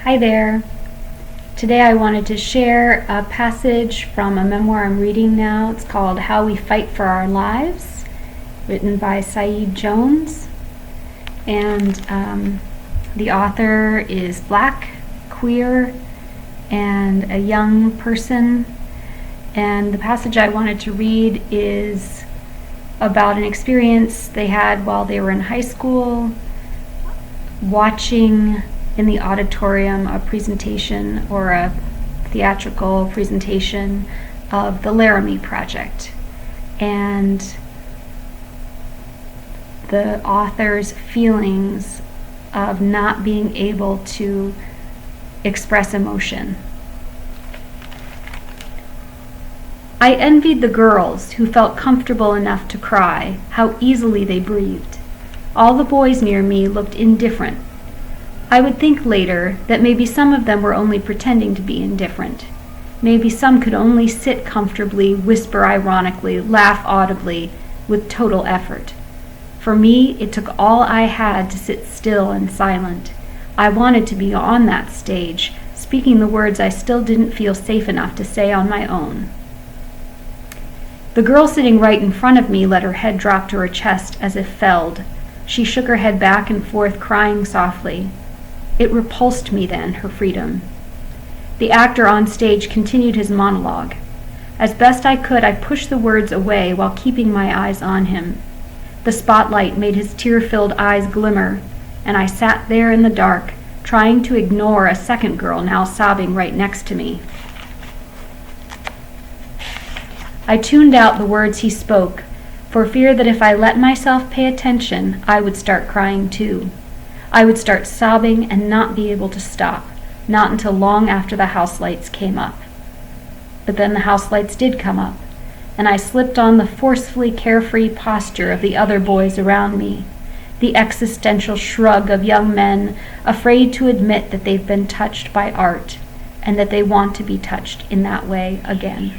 Hi there. Today I wanted to share a passage from a memoir I'm reading now. It's called How We Fight for Our Lives, written by Saeed Jones. And the author is black, queer, and a young person. And the passage I wanted to read is about an experience they had while they were in high school, watching in the auditorium a presentation or a theatrical presentation of the Laramie Project, and the author's feelings of not being able to express emotion. I envied the girls who felt comfortable enough to cry, how easily they breathed. All the boys near me looked indifferent. I would think later that maybe some of them were only pretending to be indifferent. Maybe some could only sit comfortably, whisper ironically, laugh audibly, with total effort. For me, it took all I had to sit still and silent. I wanted to be on that stage, speaking the words I still didn't feel safe enough to say on my own. The girl sitting right in front of me let her head drop to her chest as if felled. She shook her head back and forth, crying softly. It repulsed me then, her freedom. The actor on stage continued his monologue. As best I could, I pushed the words away while keeping my eyes on him. The spotlight made his tear-filled eyes glimmer, and I sat there in the dark, trying to ignore a second girl now sobbing right next to me. I tuned out the words he spoke, for fear that if I let myself pay attention, I would start crying too. I would start sobbing and not be able to stop, not until long after the house lights came up. But then the house lights did come up, and I slipped on the forcefully carefree posture of the other boys around me, the existential shrug of young men afraid to admit that they've been touched by art and that they want to be touched in that way again.